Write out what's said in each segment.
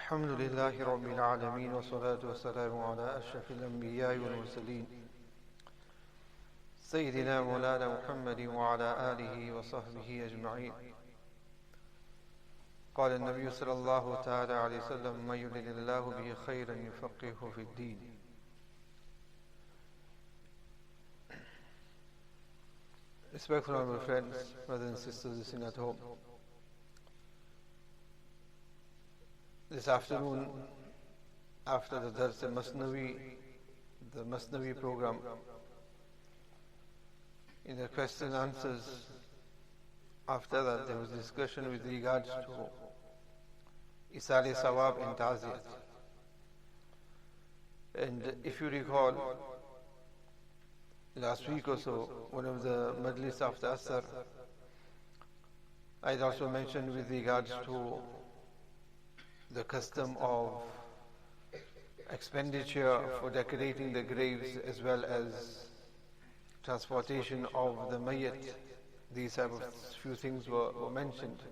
الحمد لله رب العالمين والصلاة والسلام على أشرف الأنبياء والمرسلين سيدنا مولانا محمد وعلى آله وصحبه أجمعين. قال النبي صلى الله تعالى عليه وسلم: من يرد الله به خيرا يفقهه في الدين. Respectful honorable friends, brothers and sisters listening at home, this afternoon, after the Dars the Masnavi program, in the question and answers, after that there was discussion with regards to Isale Sawab and Taziyat. And if you recall, last week or so, one of the Majlis after Asr, I had also mentioned with regards to the custom of expenditure for decorating the graves as well as transportation of the mayyat. These type of few things were mentioned.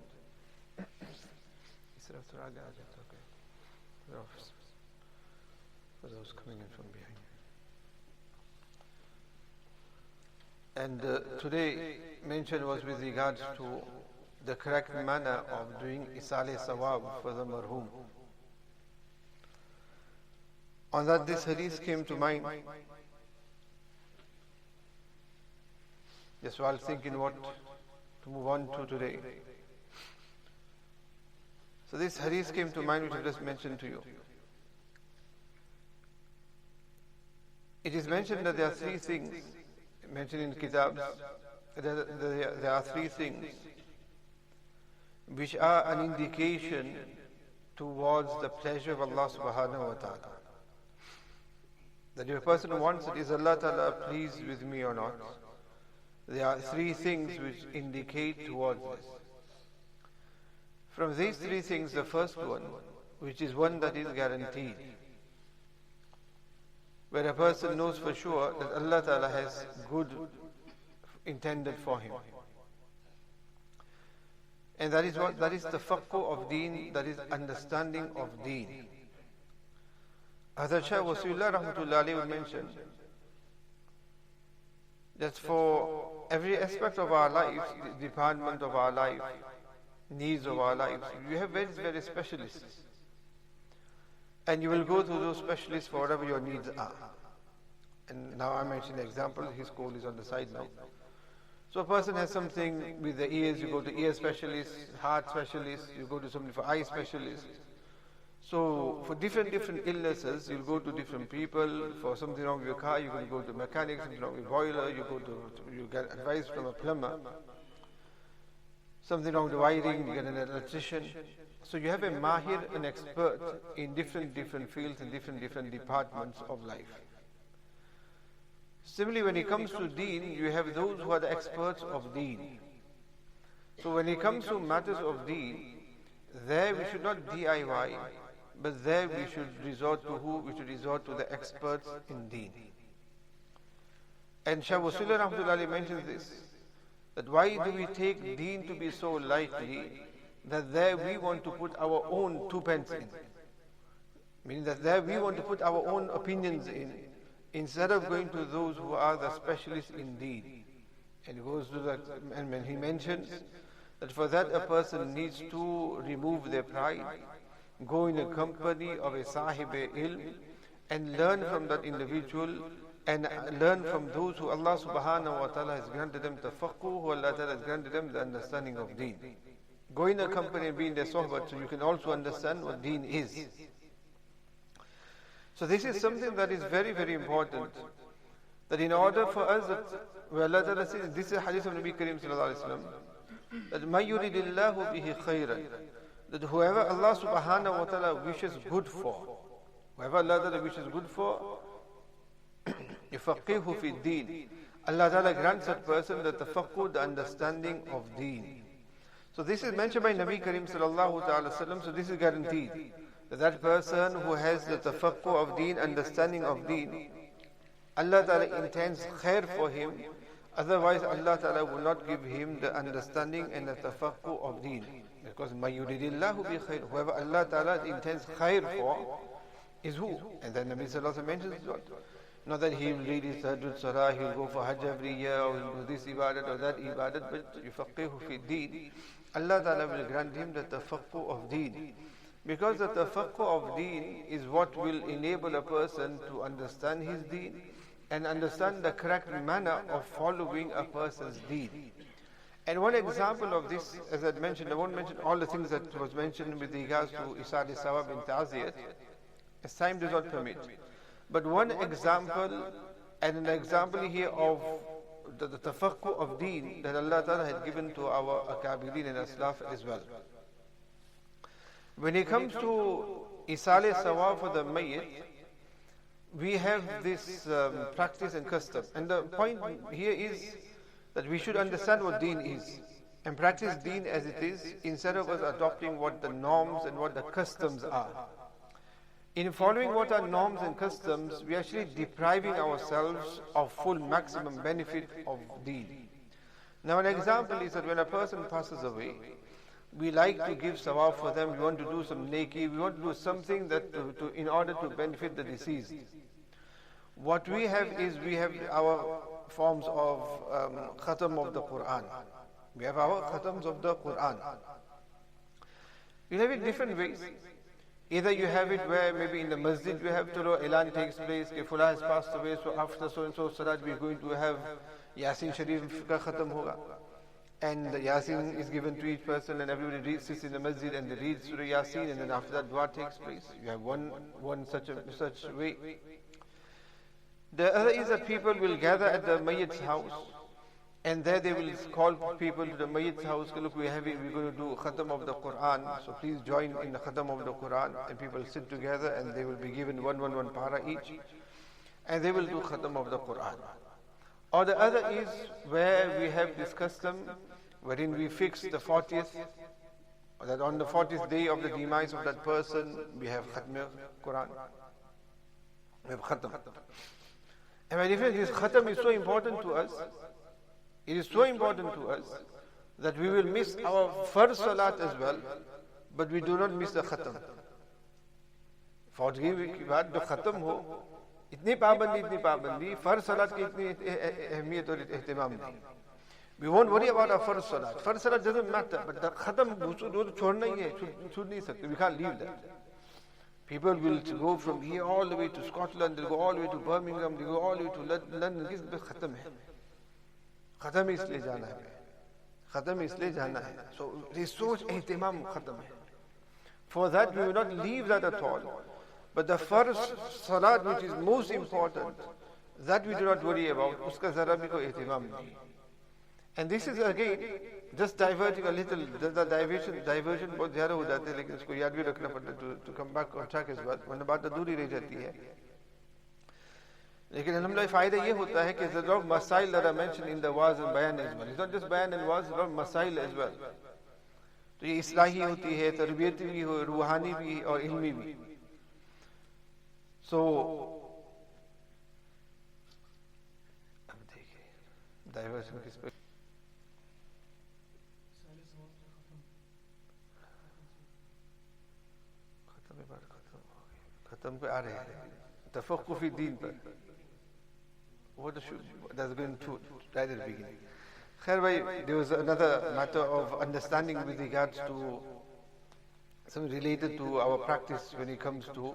For those coming in from behind. And today mention was with regards to the correct manner of doing Isale Sawab for the marhum. On that, this hadith came to mind. Just while thinking what to move on to today. So this hadith came to mind which I just mentioned to you. It is mentioned that there are three things mentioned in Kitabs. There are three things which are an indication towards the pleasure of Allah subhanahu wa ta'ala. That if a person wants it, is Allah ta'ala pleased with me or not? There are three things which indicate towards this. From these three things, the first one, which is one that is guaranteed, where a person knows for sure that Allah ta'ala has good intended for him. And that is what? That is the tafaqquh of Deen, that is understanding of Deen. Hazrat Shah Wasilullah Rahmatullah Alayhi would mention that for every aspect of our life, the department of our life, needs of our lives, we have very specialists. And you will go to those specialists for whatever your needs are. And now I mentioned the example, his call is on the side now. So a person has something with the ears, you go to ear specialist, heart specialist, you go to somebody for eye specialist. So for different illnesses, you'll go to different people. For something wrong with your car, you can go to mechanics. Something wrong with boiler, you get advice from a plumber. Something wrong with the wiring, you get an electrician. So you have a mahir, an expert in different fields and different departments of life. Similarly, when it comes to Deen, you have those who are the experts of Deen. So when it comes to matters of Deen, there we should not DIY, but there we should resort to who? We should resort to the experts in Deen. And Shah Wasilullah Rahmatullah mentions this, that why do we take Deen to be so lightly, that there we want to put our own 2 pence in. Meaning that there we want to put our own opinions in, instead of going to those who are the specialists in Deen. And he goes to that, and when he mentions that for that a person needs to remove their pride, go in a company of a sahib-e-ilm, and learn from that individual, and learn from those who Allah subhanahu wa ta'ala has granted them tafaqquh, who Allah ta'ala has granted them the understanding of Deen. Go in a company and be in their sohbat so you can also understand what Deen is. So this is something that is very important, that in order for us, where Allah Ta'ala says, this is a hadith of Nabi Kareem Sallallahu Alaihi Wasallam, that مَا يُرِدِ اللَّهُ بِهِ خَيْرًا, that whoever Allah Subhanahu wa Ta'ala wishes good for, whoever Allah Ta'ala wishes good for, يُفَقِّهُ فِي الدِّينِ, Allah Ta'ala grants that person the tafaqquh, the understanding of Deen. So this is mentioned by Nabi Kareem Sallallahu Ta'ala Wasallam, so this is guaranteed. That person who has the tafaqquh of Deen, understanding of Deen, Allah Ta'ala intends khair for him, otherwise Allah Ta'ala will not give him the understanding and the tafaqquh of Deen. Because مَن يُرِدِ اللَّهُ بِخَيْرٍ, whoever Allah Ta'ala intends khair for is who? And then Nabi Sallallahu Alaihi Wasallam mentions what? Not that he will read his Tahajjud Salah, he will go for Hajj every year, or he will do this ibadat or that ibadat, but يُفَقِّهُ فِي الدِّينِ. Allah Ta'ala will grant him the tafaqquh of Deen. Because the tafaqquh of Deen is what will enable a person to understand his Deen and understand the correct manner of following a person's Deen. And one example of this, as I mentioned, I won't mention all the things that was mentioned with regards to Isali Sawab and Ta'ziyat, as time does not permit. But one example, and an example here of the tafaqquh of Deen that Allah Ta'ala had given to our Akabirin and Aslaf as well. When it comes to Isale Sawab for the Mayyit, we have this practice and custom. And the point here is that we should understand what Deen is and practice Deen as it is, instead of us adopting what the norms and what the customs are. In following what are norms and customs, we are actually depriving ourselves of full maximum benefit of Deen. Now an example is that when a person passes away, we like to give sawab for them, we want to do some neki, we want to do something that in order to benefit the deceased. What we have is, we have our forms of khatam of the Quran. We have our khatams of the Quran. You have it different ways. Either you have it where maybe in the masjid we have to Elan takes place, if Fullah has passed away, so after so and so salat we are going to have Yasin Sharif ka khatam hoga. And the Yasin is given to each person and everybody sits in the masjid and they read Surah Yasin, and then after that dua takes place. You have one such way. The other is that people will gather at the Mayyit's house, and there they will call people to the Mayyit's house, look, we're going to do Khatam of the Quran, so please join in the Khatam of the Quran. And people sit together and they will be given one para each, and they will do Khatam of the Quran. Or the other is where we have this custom wherein we fix the 40th, or that on the 40th day of the demise of that person, we have Khatm Quran. We have Khatam. And my difference is, Khatam is so important to us. It is so important to us that we will miss our first salat as well, but we do not miss the khatam. Forgive ki baat, jo khatam ho, itni pabandi, first salat ki itni ahmiyat aur ihtimam nahi. We won't worry about our first salat. First salat doesn't matter, but the khatam, chhodna hi hai, chhod nahi sakte. We can't leave that. People will go from here all the way to Scotland, they'll go all the way to Birmingham, they'll go all the way to London. This is the khatam hai. ख़त्म इसलिए जाना है, ख़त्म इसलिए जाना है. So resource ihtimam ख़त्म है. For that we will not leave that at all. But the first salat, which is most important, that we do not worry about. उसका ज़रा भी कोई ihtimam नहीं. And this is again just diverting a little. The diversion बहुत ज़्यादा हो जाते हैं, लेकिन इसको याद भी रखना पड़ता है to come back on track as well. वरना बात अधूरी रह जाती है. लेकिन alhamdulillah फायदा ये होता है कि there's a lot of masail that are mentioned in the waz and bayan as well. It's not just bayan and waz, a lot of masail as well. तो ये इस्लाही होती है, तरबियती भी हो, रूहानी भी और इल्मी भी. So अब देखिए डाइवर्शन किस पे खत्म पे आ रहे हैं तफक्कुह फी दीन पर. That's going to right at the beginning. Khair, there was another matter of understanding with regards to something related to our practice when it comes to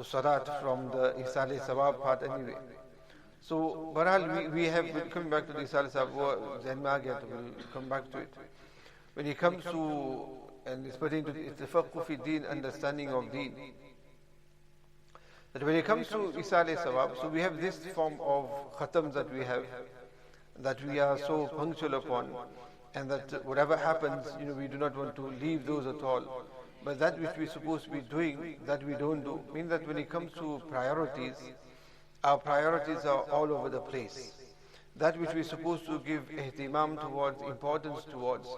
salat from the Isale Sawab part anyway. So, Barhal, we have, coming back to the Isale Sawab, we'll come back to it. When it comes to, and it's pertaining to the tafaqquh fi deen, understanding of deen, that when it comes to Isale Sawab, so we have this form of khatams that we have, that we are so punctual upon, and that whatever happens, we do not want to leave those at all. But that which we're supposed to be doing, that we don't do, means that when it comes to priorities, our priorities are all over the place. That which we're supposed to give ihtimam towards, importance towards,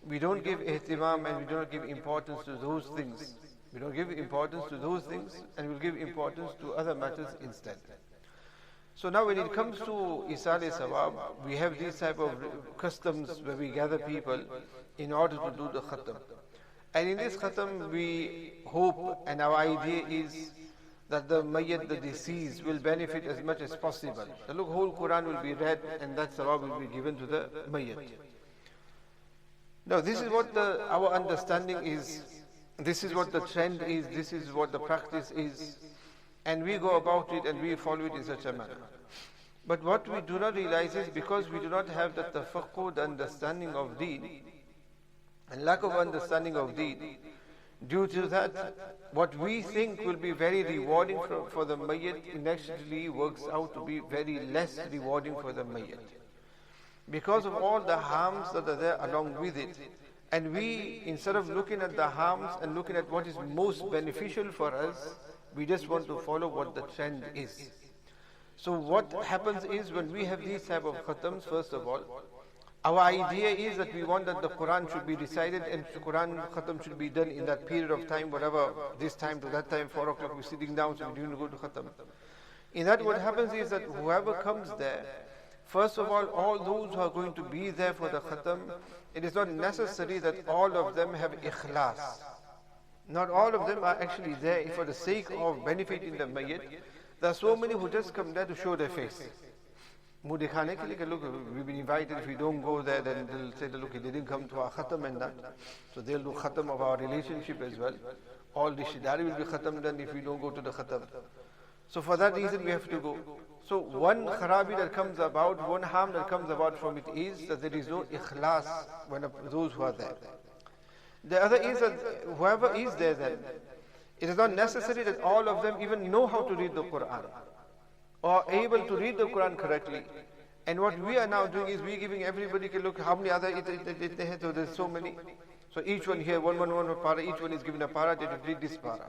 we don't give ihtimam and we do not give importance to those things. We don't give importance to those things, and we'll give importance to other matters instead. So now when it comes to Isale Sawab, we have these type of customs where we gather people in order to do the khatam. And in this khatam, we hope and our idea is that the mayyat, the deceased, will benefit as much as possible. The whole Quran will be read and that sawab will be given to the mayyat. Now this is what our understanding is, this is what the trend is, this is what the practice is, and we go about it and we follow it in such a manner. But what we do not realize is, because we do not have the tafaqquh, the understanding of Deen, and lack of understanding of Deen, due to that, what we think will be very rewarding for the mayyat actually works out to be very less rewarding for the mayyat. Because of all the harms that are there along with it. And we, instead of looking at the harms and looking at what is most beneficial for us, we just want to follow what the trend is. So what happens is, when we have these type of khatams, first of all, our idea is that we want that the Quran should be recited and the Quran khatam should be done in that period of time, whatever, this time to that time, 4 o'clock, we're sitting down, so we don't go to khatam. In that, what happens is that whoever comes there, first of all those who are going to be there for the khatam, it is not necessary that all of them have ikhlas. Not all of them are actually there for the sake of benefiting the mayyat. There are so many who just come there to show their face. Look, we've been invited, if we don't go there, then they'll say, look, they didn't come to our khatam and that. So they'll do khatam of our relationship as well. All the shidari will be khatam done if we don't go to the khatam. So for that reason we have to go. So one kharabi that comes about, one harm that comes about from it is that there is no ikhlas when those who are there. The other is that whoever is there then, it is not necessary that all of them even know how to read the Quran or able to read the Quran correctly. And what we are now doing is we're giving everybody, look how many other, so there's so many. So each one here, one para, each one is given a para, they have to read this para.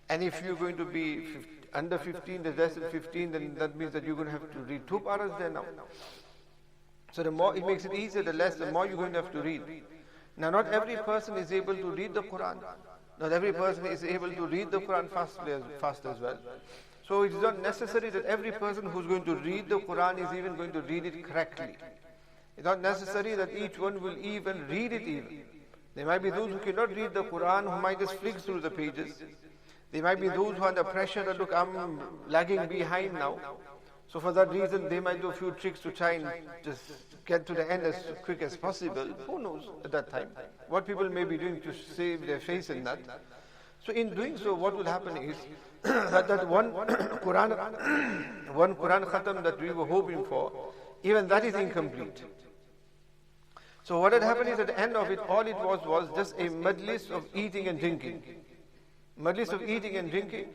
And if you're going to be under 15, there's less than 15, then that means that you're going to have to read 2 paras there now. So the more it makes it easier, the more you're going to have to read. Now not every person is able to read the Quran. Not every person is able to read the Quran fast as well. So it is not necessary that every person who's going to read the Quran is even going to read it correctly. It's not necessary that each one will even read it even. There might be those who cannot read the Quran, who might just flick through the pages. There might be those who are under pressure that, look, I'm lagging behind now. So for that reason, they might do a few tricks to try and just get to the end as quick as possible. Who knows at that time? What people may be doing to save their face in that. So in doing so, what will happen is that one Quran khatam that we were hoping for, even that is incomplete. So what had happened is, at the end of it, all it was just a majlis of eating and drinking. Majlis of eating and drinking.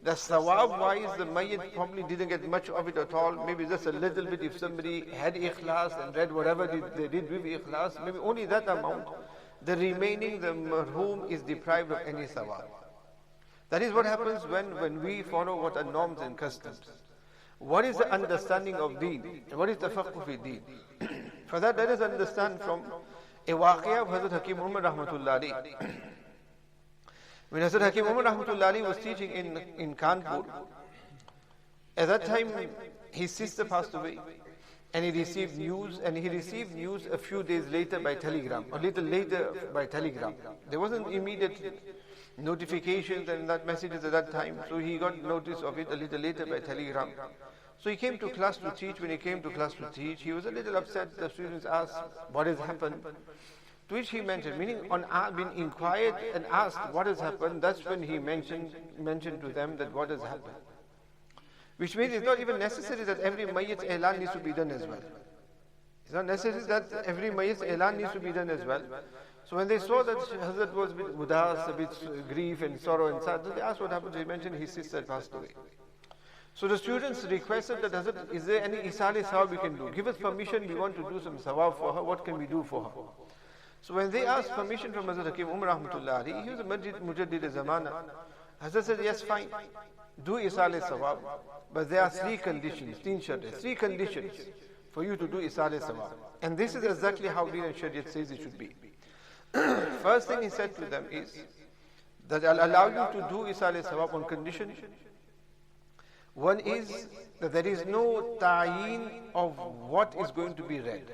The sawab-wise, the mayyat probably didn't get much of it at all. Maybe just a little bit if somebody had ikhlas and read whatever they did with ikhlas. Maybe only that amount. The remaining, the marhum is deprived of any sawab. That is what happens when we follow what are norms and customs. What is the understanding of Deen? What is the tafaqquh fi Deen? For that, let us understand from a waqiyah of Hazrat Hakim Umar Rahmatullah alayhi. When Hazrat Hakim Umar Rahmatullah alayhi was teaching in Kanpur, at that time his sister passed away and he received news, a few days later by telegram, a little later by telegram. There wasn't immediate notifications and that messages at that time, so he got notice of it a little later by telegram. So he came to class to teach. When he came to class to teach, he was a little upset. The students asked, what has happened? To which he mentioned, meaning on being inquired and asked what has happened, that's when he mentioned to them that what has happened. Which means it's not even necessary that every mayyat's i'lan needs to be done as well. It's not necessary that every mayyat's i'lan needs to be done as well. So when they saw that Hazrat was a bit udas, a bit grief and sorrow and sad, they asked what happened. He mentioned his sister had passed away. So the students requested that, Hazrat, is there any isali sawab we can do? Give us permission, we want to do some sawab for her, what can we do for her? So when they asked permission from Hazrat Hakim Umar Rahmatullah alayhi, he was a mujaddid zamana. Hazrat said, yes, fine, do isali sawab, but there are 3 conditions, 3 conditions for you to do isali sawab. And this is exactly how Deen and Shariat says it should be. First thing he said to them is that I'll allow you to do isali sawab on condition. One is that there is no ta'yin of what is going to be read.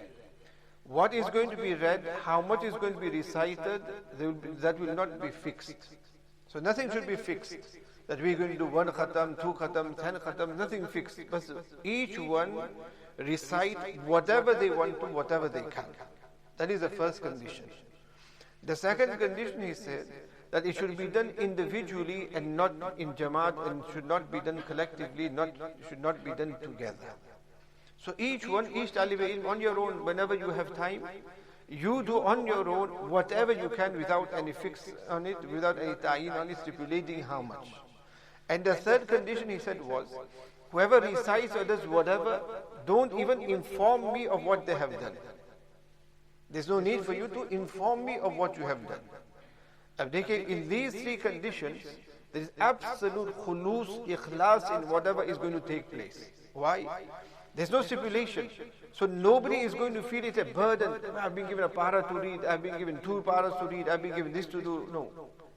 What is going to be read, how much is going to be recited, that will not be fixed. So nothing should be fixed. That we're going to do 1 khatam, 2 khatam, 10 khatam, nothing fixed. But each one recite whatever they want to, whatever they can. That is the first condition. The second condition, he said, that it should be done individually and not in jamaat, and should not be done collectively, should not be done together. So each talib ilm on your own, whenever you have time, you do on your own whatever you can without any fix on it, without any ta'in on it, stipulating how much. And the third condition, he said, was, whoever recites or does whatever, don't even inform me of what they have done. There's no need for you to inform me of what you have done. In these three conditions, there is absolute khulus, ikhlas in whatever is going to take place. Why? There's no stipulation. So nobody is going to feel it a burden. I've been given a para to read, I've been given 2 paras to read, I've been given this to do. No.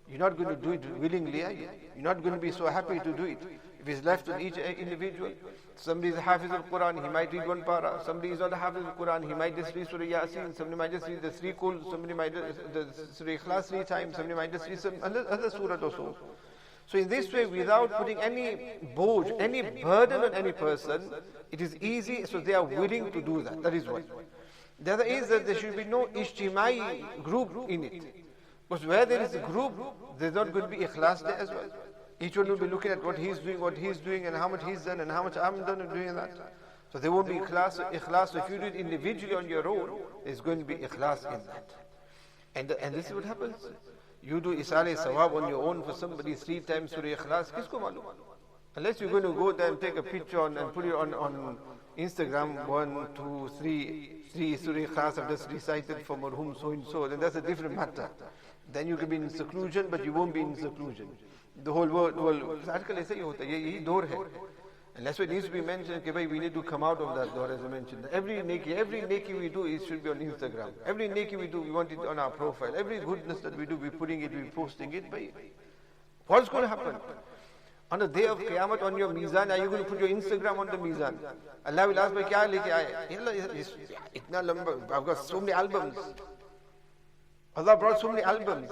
You're not going to do it willingly, are you? You're not going to be so happy to do it. If it's left to each individual, somebody is a Hafiz of Quran, he might read 1 para. Somebody is not a Hafiz of Quran, he might just read Surah Yasin. Somebody might just read the 3 Qul, somebody might the Surah Ikhlas 3 times, somebody might just read some other surah also. So in this way, without putting any boj, any burden on any person, it is easy, so they are willing to do that. That is one. The other is that there should be no ijtimai group in it. Because where there is a group, there's not going to be ikhlas there as well. Each one will be looking at what he's doing, and how much he's done, and how much I'm done in doing that. So there won't be ikhlas. So if you do it individually on your own, there's going to be ikhlas in that. And this is what happens. You do isale sawab on your own for somebody 3 times Surah Ikhlas, kisko malum? Unless you're going to go there and take a picture and put it on Instagram, 1, 2, 3 Surah Ikhlas have just recited for marhum so and so, then that's a different matter. Then you can be in seclusion, but you won't be in seclusion. The whole world, आजकल ऐसा ही होता है, यही दौर है. And that's why it needs to be mentioned, कि भाई we need to come out of that door, as I mentioned. Every neki we do, it should be on Instagram. Every neki we do, we want it on our profile. Every goodness that we do, we're putting it, we're posting it. But what's going to happen? On the day of Qiyamah, on your mizan, are you going to put your Instagram on the mizan? Allah will ask, kya leke aaye? Allah, itna lamba, I've got so many albums. Allah brought so many albums.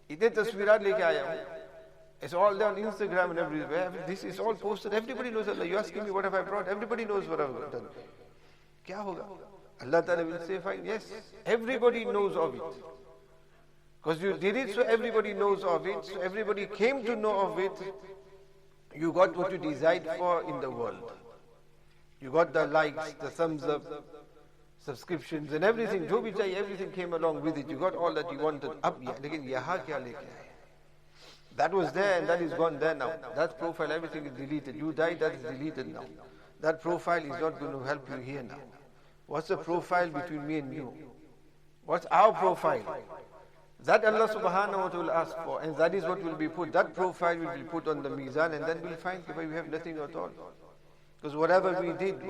Itne tasweerat leke aaya hu. It's all there on Instagram and everywhere. This is all posted. Everybody knows Allah. You're asking me what have I brought? Everybody knows what I've done. Kya hoga? Allah Ta'ala will say, fine, yes. Everybody knows of it. Because you did it, so everybody knows of it. So everybody came to know of it. You got what you desired for in the world. You got the likes, the thumbs up, subscriptions and everything. Jo bhi chahiye, everything came along with it. You got all that you wanted. Ab lekin yaha kya leke aaye? That was there and that is gone there now. That profile, everything is deleted. You died, that is deleted now. That profile is not going to help you here now. What's the profile between me and you? What's our profile? That Allah subhanahu wa ta'ala will ask for, and that is what will be put. That profile will be put on the mizan, and then we'll find that we have nothing at all. Because whatever we did,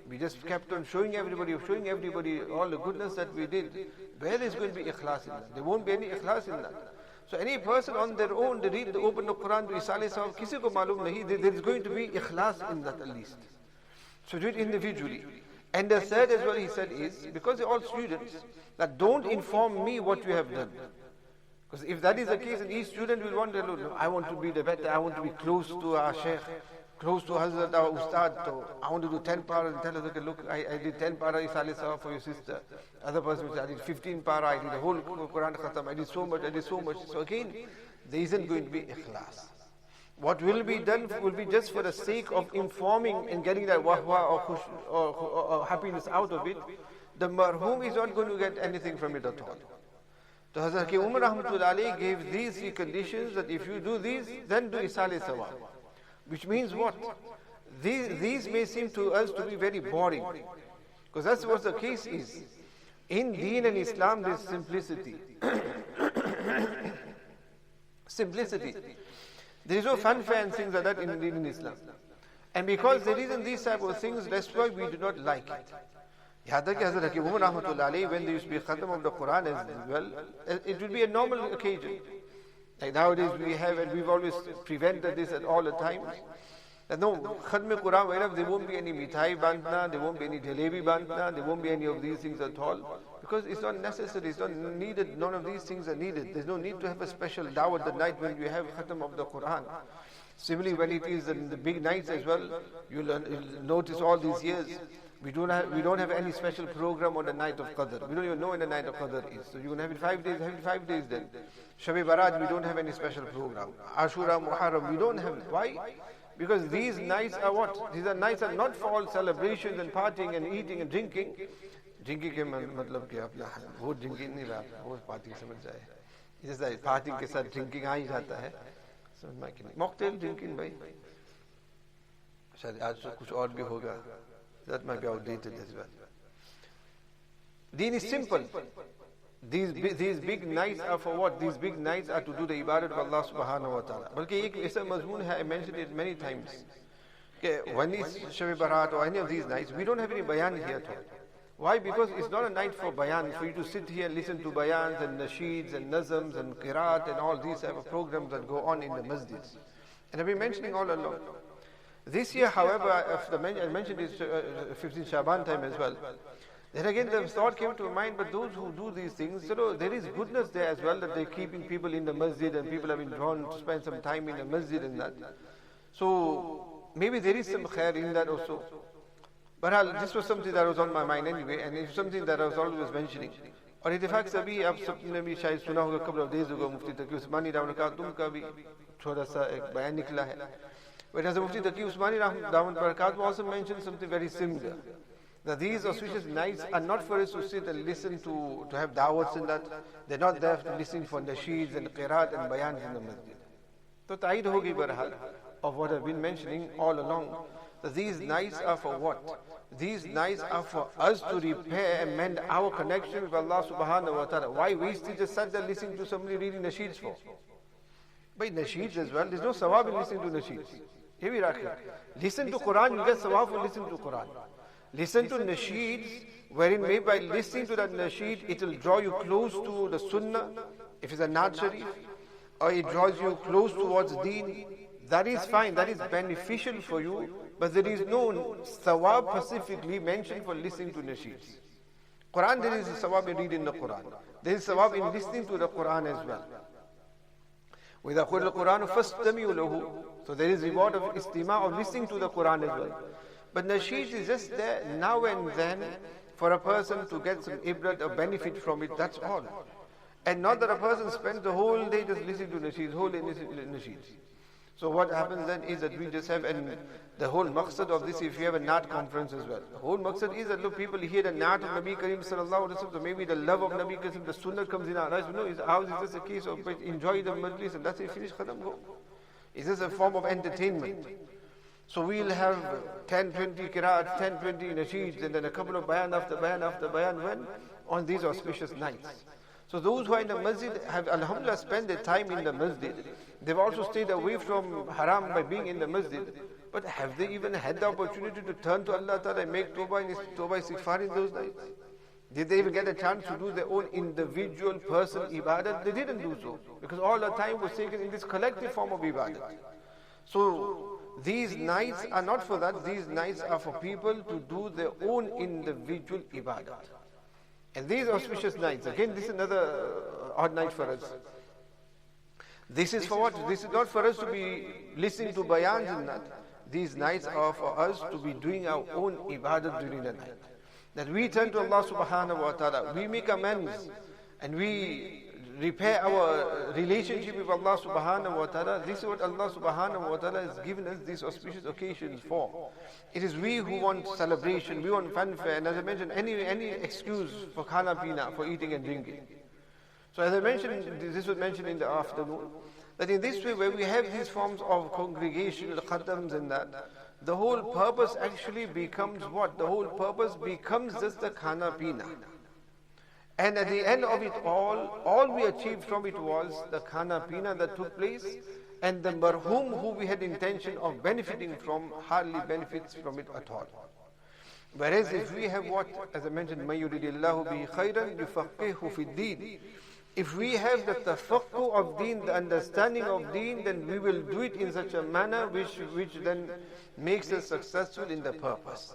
we just kept on showing everybody all the goodness that we did. Where is going to be ikhlas in that? There won't be any ikhlas in that. So any person on their own, they open the Quran, do Isale Sawab, kisi ko malum nahi, there is going to be ikhlas in that at least. So do it individually. And the third as well, he said, is, because they're all students, that don't inform me what you have done. Because if that is the case, then each student will want to know, I want to be the better, I want to be close to our Sheikh, close to Hazrat, our Ustad, so I want to do 10 para and tell us, okay, look, I did 10 para Isale Sawab for your sister. Other person will say, I did 15 para, I did the whole Quran Khatam, I did so much. So again, there isn't going to be ikhlas. What will be done will be just for the sake of informing and getting that wahwa or happiness out of it. The marhum is not going to get anything from it at all. So Hazrat Umar Rahmatullah Alayhi gave these 3 conditions, that if you do these, then do Isale Sawab. Which means what? These may seem to us to be very boring. Because that's what the case is. In Deen and Islam, there is simplicity. Simplicity. There is no fanfare and things like that in Deen and Islam. And because there isn't these type of things, that's why we do not like it. Yada ki Hazrat Umar Rahmatullah Alayhi, when there used to be a khatam of the Quran as well, it would be a normal occasion. Like nowadays we have, and we've always prevented this at all the times. That no, Khatm Quran, wherever there won't be any mithai bantna, there won't be any jalebi bantna, there won't be any of these things at all. Because it's not necessary, it's not needed, none of these things are needed. There's no need to have a special dawah at night when you have Khatam of the Quran. Similarly, when it is in the big nights as well, you'll notice all these years, we don't have any special program on the night of Qadr. We don't even know when the night of Qadr is. So you're going to have it 5 days, have it 5 days then. Shab-e Barat, we don't have any special program. Ashura, Muharram, we don't have it. Why? Because these nights are what? These are nights are not for all celebrations and partying and eating and drinking. Drinking के मतलब कि अपना वो drinking नहीं रहा, वो party समझ जाए. It's like partying के साथ drinking आ ही जाता है. समझ में कि नहीं? Mocktail drinking भाई. शायद आज तो कुछ और भी होगा. That might be outdated as well. Deen is simple. These big nights are for what? These big nights are to do the ibadat of Allah subhanahu wa ta'ala. बल्कि एक ऐसा मजमून है, I mentioned it many times, कि when it's Shab-e Barat or any of these nights, we don't have any bayan here at all. Why? Because it's not a night for bayan, for you to sit here and listen to bayans and nasheeds and nazams and qiraat and all these type of programs that go on in the masjids. And I've been mentioning all along. This year, however, I mentioned this 15 Shaban time as well. Then again the thought came to mind, but those who do these things, there is goodness there as well, that they're keeping people in the masjid and people have been drawn to spend some time in the masjid and that. So maybe there is some khair in that also. But this was something that was on my mind anyway, and it's something that I was always mentioning. और इत्तेफाक से भी आप सबने भी शायद सुना होगा, couple of days ago मुफ्ती तकी उस्मानी दामन का भी छोटा सा एक बयान निकला है. Whereas the Mufti Zubair Dudha also mentioned something very similar. That these auspicious nights are not for us to sit and listen to have da'wats in that. They're not there to listen for nasheeds and qiraat and bayans in the masjid. So ta'id hogi barhal of what I've been mentioning all along. That these nights are for what? These nights are for us to repair and mend our connection with Allah subhanahu wa ta'ala. Why we still just sat there listening to somebody reading nasheeds for? By nasheeds as well, there's no sawab in listening to nasheeds. Here we listen to Quran, you get sawab for listening to Quran. Listen to nasheeds, wherein maybe by listening to that nasheed, it will draw you close to the sunnah, if it's a Naat Sharif, or it draws you close towards Deen. That is fine, that is beneficial for you, but there is no sawab specifically mentioned for listening to nasheeds. Quran, there is a sawab in reading the Quran. There is sawab in listening to the Quran as well. وَإِذَا قُرِئَ الْقُرْآنُ فَاسْتَمِعُوا لَهُ. So there is reward of istima, of listening to the Quran as well. But nasheed is just there now and then for a person to get some ibrat or benefit from it, that's all. And not that a person spends the whole day just listening to nasheeds, whole day listening to nasheeds. So what happens then is that we just have, and the whole maqsad of this, if you have a Naat conference as well, the whole maqsad is that look, people hear the Naat of Nabi Kareem sallallahu alaihi wasallam, so maybe the love of Nabi Kareem, the sunnah comes in our eyes. No, how is this a case of enjoy the Majlis and that's it, finish, khatam, go. Is this a form of entertainment? So we'll have 10, 20 qiraats, 10, 20 nasheeds, and then a couple of bayan after bayan after bayan, when? On these auspicious nights. So those who are in the masjid have, alhamdulillah, spent their time in the masjid. They've also stayed away from haram by being in the masjid. But have they even had the opportunity to turn to Allah Ta'ala and make tawbah and istighfar in those nights? Did they even get a chance to do their own individual personal ibadat? They didn't do so, because all the time was taken in this collective form of ibadat. So these nights are not for that. These nights are for people to do their own individual ibadat. And these auspicious nights, again, this is another odd night for us. This is for what? This is not for us to be listening to bayans and that. These nights are for us to be doing our own ibadat during the night. That we turn to Allah subhanahu wa ta'ala, we make amends, and we repair our relationship with Allah subhanahu wa ta'ala. This is what Allah subhanahu wa ta'ala has given us these auspicious occasions for. It is we who want celebration, we want fanfare, and as I mentioned, any excuse for khana pina, for eating and drinking. So as I mentioned, this was mentioned in the afternoon, that in this way, where we have these forms of congregational khatams and that, the whole purpose actually becomes what? The whole purpose becomes just the khana pina. And at the end of it all we achieved from it was the khana pina that took place, and the marhum who we had intention of benefiting from hardly benefits from it at all. Whereas if we have what, as I mentioned, مَن يُرِدِ اللَّهُ بِهِ خَيْرًا يُفَقِّهُ فِي الدِّينِ. If we have the tafaqquh of Deen, the understanding of Deen, then we will do it in such a manner which then makes us successful in the purpose.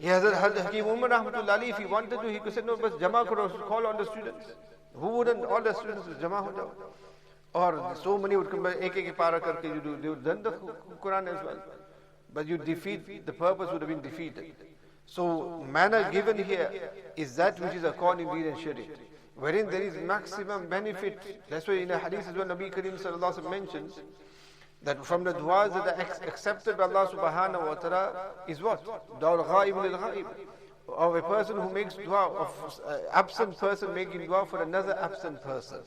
Hazrat Hakim Umar Rahmatullah Alayhi, if he wanted to, he could say, no, but Jama karo, call on the students. Who wouldn't? All the students will Jama ho jao. Or so many would come by, ek para karke you do, they would learn the Quran as well. But you defeat, the purpose would have been defeated. So, manner given here is that which is according to Deen and Sharia, wherein there is maximum benefit. That's why in a hadith as well, Nabi Kareem Sallallahu Alaihi Wasallam mentions that from the du'as that are accepted by Allah Subhanahu wa Ta'ala is what? Da'ul ghaib lil ghaib. Of a person who makes dua, of absent person making dua for another absent person.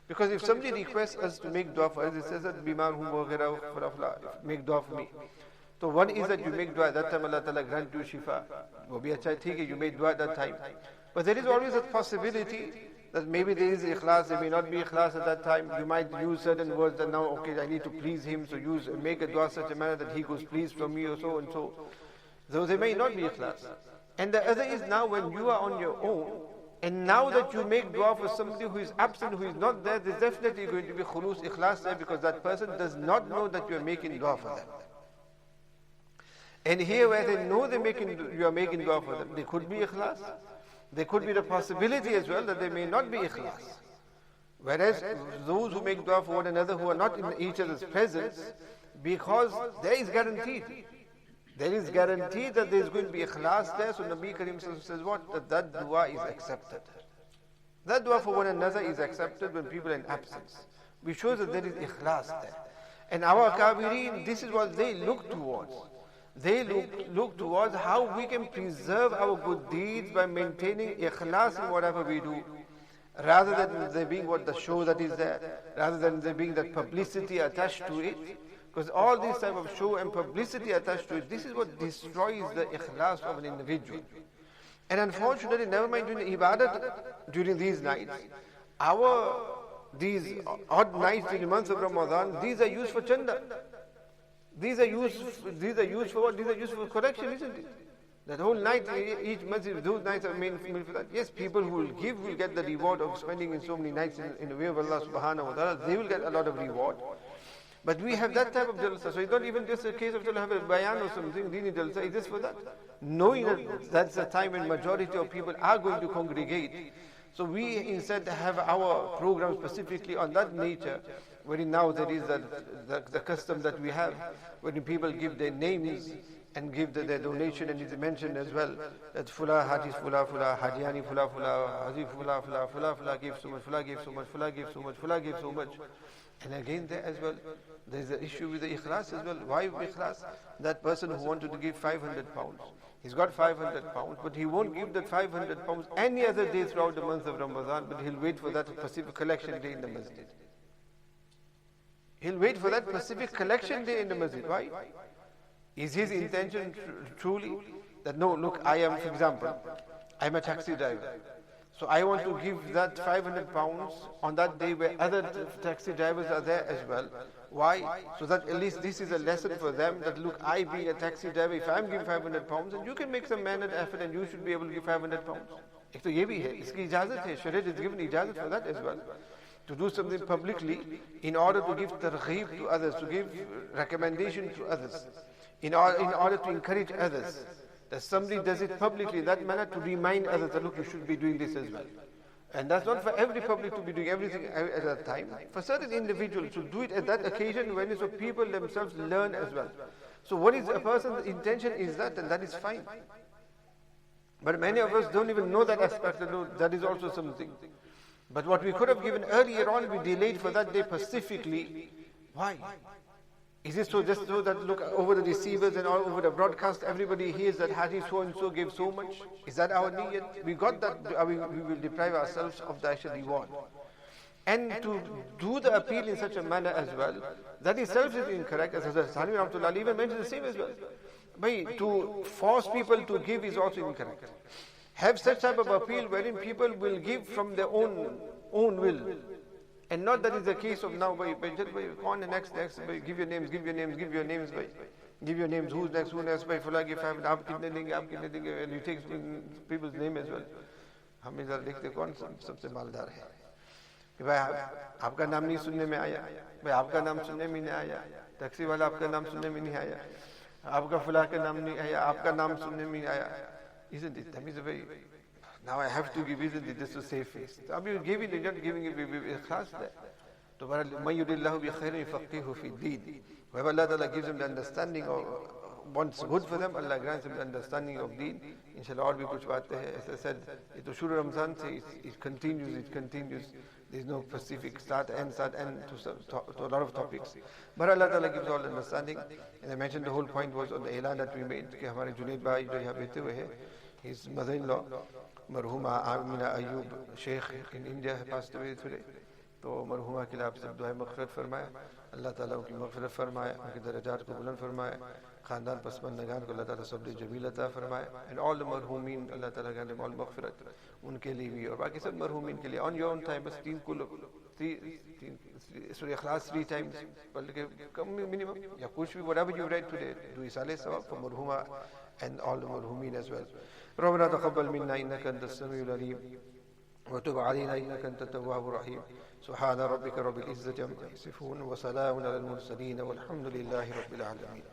Because if somebody requests us to make dua for us, it says that bimar hum wa make dua for me. So one is that you make dua, that time Allah Ta'ala grant you shifa. Wo bhi acha hai, you made dua at that time. But there is always a possibility that maybe there is ikhlas, there may not be ikhlas at that time. You might use certain words that now, okay, I need to please him, so make a dua such a manner that he goes pleased from me or so and so. Though there may not be ikhlas. And the other is now when you are on your own, and now that you make dua for somebody who is absent, who is not there, there's definitely going to be khulus, ikhlas there, because that person does not know that you are making dua for them. And here where they know you are making dua for them, there could be ikhlas. There could be the possibility as well that there may not be ikhlas. Whereas those who make dua for one another who are not in each other's presence, because there is guaranteed that there is going to be ikhlas there, so Nabi Kareem says what? That dua is accepted. That dua for one another is accepted when people are in absence. Which shows that there is ikhlas there. And our Kabirin, this is what they look towards. They look towards how we can preserve our good deeds by maintaining ikhlas in whatever we do, rather than there being what the show that is there, rather than there being that publicity attached to it. Because all this type of show and publicity attached to it, this is what destroys the ikhlas of an individual. And unfortunately, never mind doing ibadat during these nights, these odd nights in the month of Ramadan, these are used for chanda. These are used for what? These are used for correction, isn't it? That whole night, each masjid, those nights are made for that. Yes, people who will give will get the reward of spending in so many nights in the way of Allah Subhanahu wa Ta'ala. They will get a lot of reward. But we have that type of jalsa. So it's not even just a case of to have a bayan or something, Deeni jalsa, is this for that? Knowing that that's the time when majority of people are going to congregate. So we instead have our program specifically on that nature, wherein now there is the custom that we have, when people give their names and give their donation, and it's mentioned as well, that Fula, Hatis Fula, Fula, Hadiani Fula, Fula, Hazif Fula, Fula, Fula, Fula gave so much, Fula gave so much, Fula gave so much, Fula gave so much. And again there as well, there is an issue with the ikhlas as well. Why ikhlas? That person who wanted to give 500 pounds, he's got 500 pounds, but he won't give that 500 pounds any other day throughout the month of Ramadan, but he'll wait for that specific collection day in the masjid. He'll wait for that specific collection day in the masjid. Why? Is his intention truly that, no, look, I am, for example, I'm a taxi driver. So I want to give that 500 pounds on that day where other taxi drivers are there as well. Why? So that at least this is a lesson for them that, look, I being a taxi driver, if I'm giving 500 pounds, and you can make some manner effort and you should be able to give 500 pounds. Ek to ye bhi hai, iski ijazat hai, Shariat is given ijazat for that as well. To do something publicly in order to give targheeb to others, to give recommendation to others, in order to encourage others. That somebody does it publicly in that manner to remind others that, look, you should be doing this as well. And that's not for every public to be doing everything at that time. For certain individuals to do it at that occasion when so people themselves learn as well. So what is a person's intention is that, and that is fine. But many of us don't even know that aspect, that is also something. But what we could have given earlier on, we delayed for that day specifically. Why? Is it so just so that, look, over the receivers and all over the broadcast, everybody hears that Haji so-and-so gave so much? Is that our need? We got that, we will deprive ourselves of the actual reward. And to do the appeal in such a manner as well, that itself is incorrect, as Sani Rahmatullah even mentioned the same as well. But to force people to give is also incorrect. Have such type of appeal wherein people will give from their own will. And not that is the case of now, by go on the next, give your names, who's next, by Fula give 5, and you take people's name as well. हम इधर देखते कौन सबसे मालदार है. कि भाई आपका नाम नहीं सुनने में आया, भाई आपका नाम सुनने में नहीं आया, टैक्सी वाला आपका नाम सुनने में नहीं आया, आपका फला का नाम नहीं आया, आपका नाम सुनने में नहीं आया. Isn't it? That means now I have to give, isn't it? Just to save face. I mean, giving it, not giving it, ikhlas there. To man yuridillahu bi khairin yufaqihu fi deen. Whoever Allah Ta'ala gives him the understanding of wants good for them, Allah grants him the understanding of Deen. Inshallah, all we kuch baate hai. As I said, it was Shuru Ramzan say it continues. There is no specific start end to a lot of topics. But Allah Ta'ala gives all understanding. And I mentioned the whole point was on the elan that we made. कि हमारे जुनैद भाई जो यहाँ बैठे हुए हैं, his mother-in-law, Marhuma Amina Ayub Sheikh in India passed away today. तो मरहुमा के लिए आप सब दुआ मग़फ़िरत फरमाए, अल्लाह ताला उनकी मग़फ़िरत फरमाए, उनके दर्जात को बुलंद फरमाए, ख़ानदान पसमंदगान को अल्लाह ताला सब्र जमील अता फरमाए. एंड ऑल द मरहुमीन अल्लाह ताला grant them all मग़फ़िरत, उनके लिए भी और बाकी सब मरहुमीन के लिए. ऑन योर ओन टाइम बस सूरह इख़लास 3 times पढ़ के कम मिनिमम या कुछ भी whatever you read today do इसाले सवाब for मरहुमा and all the मरहुमीन as well. रब्बना तक़ब्बल मिन्ना इन्नका अंतस समीउल अलीम وتب علينا إنك أنت التواب الرحيم. سبحان ربك رب العزة عما يصفون وسلام على المرسلين والحمد لله رب العالمين.